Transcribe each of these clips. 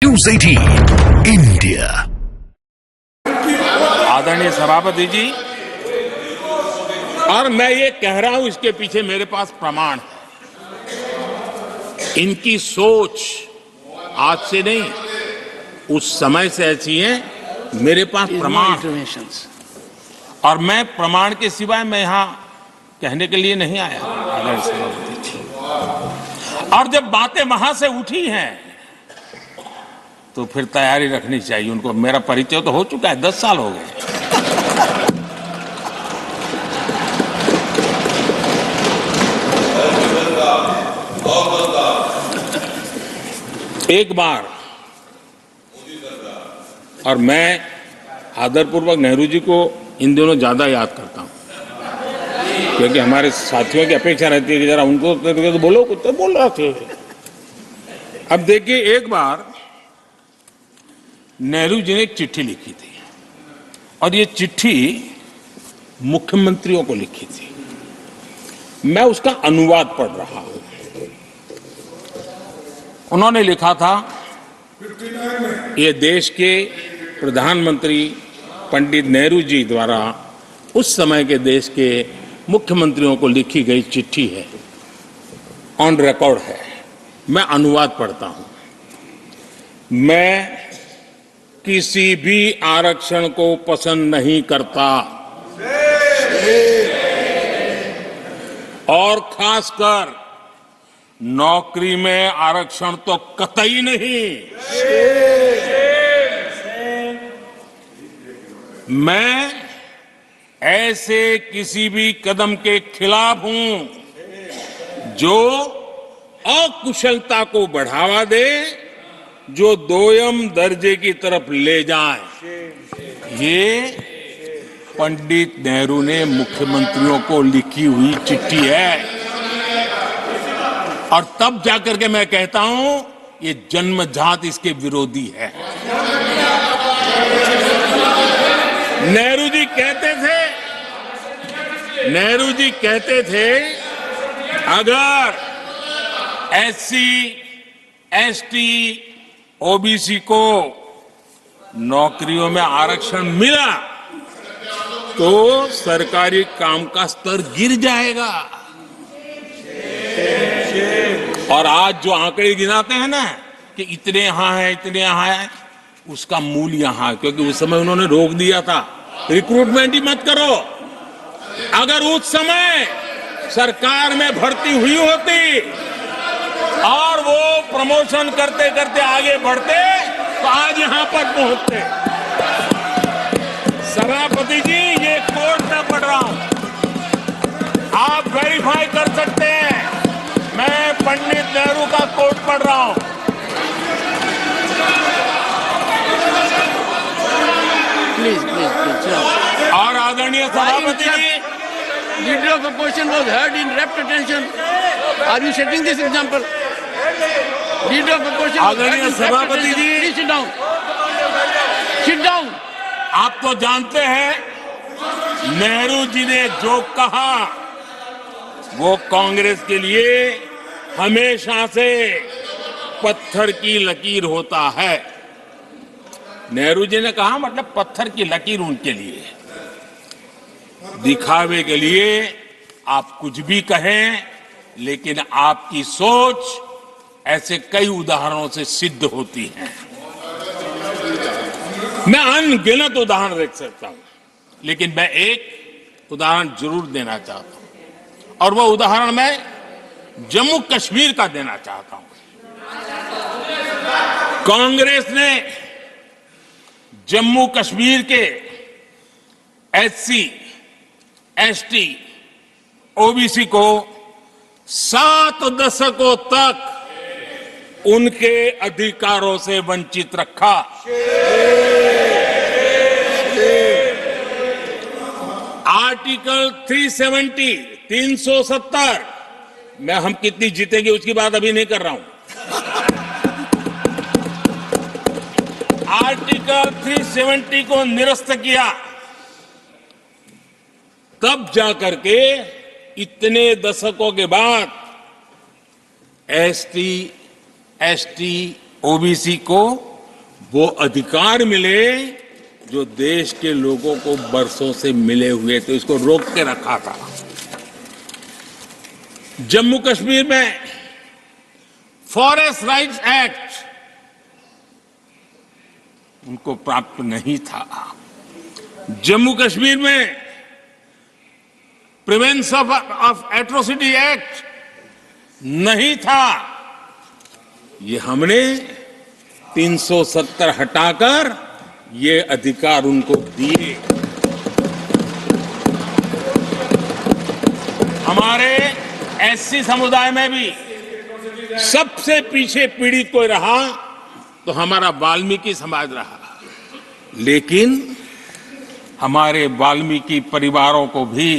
News 18 India. आदरणीय सभापति जी, और मैं ये कह रहा हूं, इसके पीछे मेरे पास प्रमाण है। इनकी सोच आज से नहीं, उस समय से ऐसी है। मेरे पास प्रमाण, और मैं प्रमाण के सिवाय मैं यहां कहने के लिए नहीं आया। आदरणीय सभापति जी, और जब बातें वहां से उठी हैं तो फिर तैयारी रखनी चाहिए उनको। मेरा परिचय तो हो चुका है, 10 साल हो गए। एक बार, और मैं आदरपूर्वक नेहरू जी को इन दिनों ज्यादा याद करता हूं, क्योंकि हमारे साथियों की अपेक्षा रहती है कि जरा उनको तो बोलो, कुछ तो बोल रहे थे। अब देखिए, एक बार नेहरू जी ने एक चिट्ठी लिखी थी, और ये चिट्ठी मुख्यमंत्रियों को लिखी थी। मैं उसका अनुवाद पढ़ रहा हूं। उन्होंने लिखा था, ये देश के प्रधानमंत्री पंडित नेहरू जी द्वारा उस समय के देश के मुख्यमंत्रियों को लिखी गई चिट्ठी है, ऑन रिकॉर्ड है। मैं अनुवाद पढ़ता हूं। मैं किसी भी आरक्षण को पसंद नहीं करता, और खासकर नौकरी में आरक्षण तो कतई नहीं। मैं ऐसे किसी भी कदम के खिलाफ हूं जो अकुशलता को बढ़ावा दे, जो दोयम दर्जे की तरफ ले जाए। ये पंडित नेहरू ने मुख्यमंत्रियों को लिखी हुई चिट्ठी है, और तब जाकर के मैं कहता हूं, ये जन्मजात इसके विरोधी है। नेहरू जी कहते थे, अगर एससी, एसटी, ओबीसी को नौकरियों में आरक्षण मिला तो सरकारी काम का स्तर गिर जाएगा। और आज जो आंकड़े गिनाते हैं ना कि इतने यहां है, इतने यहां है, उसका मूल यहां है, क्योंकि उस समय उन्होंने रोक दिया था, रिक्रूटमेंट ही मत करो। अगर उस समय सरकार में भर्ती हुई होती और वो प्रमोशन करते करते आगे बढ़ते तो आज यहां पर पहुंचते। सभापति जी, ये कोर्ट में पढ़ रहा हूं, आप वेरीफाई कर सकते हैं। मैं पंडित नेहरू का कोर्ट पढ़ रहा हूं। प्लीज। और आदरणीय सभापति जी, Leader of opposition was heard in rapt attention. Are you setting this example? Leader of opposition. आदरणीय सभापति जी, please sit down. Sit down. आप तो जानते हैं, नेहरू जी ने जो कहा वो कांग्रेस के लिए हमेशा से पत्थर की लकीर होता है। नेहरू जी ने कहा, मतलब पत्थर की लकीर उनके लिए। दिखावे के लिए आप कुछ भी कहें, लेकिन आपकी सोच ऐसे कई उदाहरणों से सिद्ध होती है। मैं अनगिनत उदाहरण देख सकता हूं, लेकिन मैं एक उदाहरण जरूर देना चाहता हूं, और वह उदाहरण मैं जम्मू कश्मीर का देना चाहता हूं। कांग्रेस ने जम्मू कश्मीर के एससी, एसटी, ओबीसी को 7 दशकों तक उनके अधिकारों से वंचित रखा। आर्टिकल 370 में हम कितनी जीतेंगे उसकी बात अभी नहीं कर रहा हूं। आर्टिकल 370 को निरस्त किया, तब जाकर के इतने दशकों के बाद एसटी, एसटी, ओबीसी को वो अधिकार मिले जो देश के लोगों को बरसों से मिले हुए थे, इसको रोक के रखा था। जम्मू कश्मीर में फॉरेस्ट राइट्स एक्ट उनको प्राप्त नहीं था। जम्मू कश्मीर में प्रिवेंशन ऑफ एट्रोसिटी एक्ट नहीं था। ये हमने 370 हटाकर ये अधिकार उनको दिए। हमारे एससी समुदाय में भी सबसे पीछे पीड़ित कोई रहा तो हमारा वाल्मीकि समाज रहा, लेकिन हमारे वाल्मीकि परिवारों को भी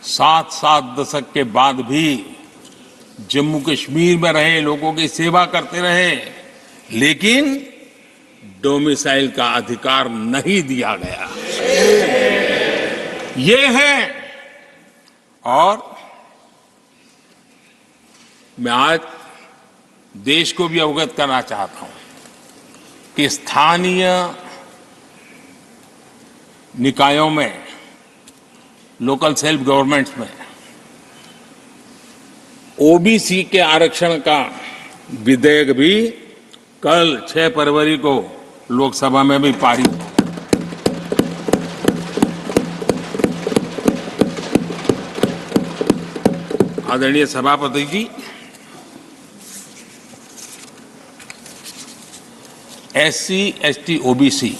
7 दशक के बाद भी जम्मू कश्मीर में रहे लोगों की सेवा करते रहे, लेकिन डोमिसाइल का अधिकार नहीं दिया गया। ये है, और मैं आज देश को भी अवगत करना चाहता हूं कि स्थानीय निकायों में, लोकल सेल्फ गवर्नमेंट्स में ओबीसी के आरक्षण का विधेयक भी कल 6 फरवरी को लोकसभा में भी पारित। आदरणीय सभापति जी, एससी, एसटी, ओबीसी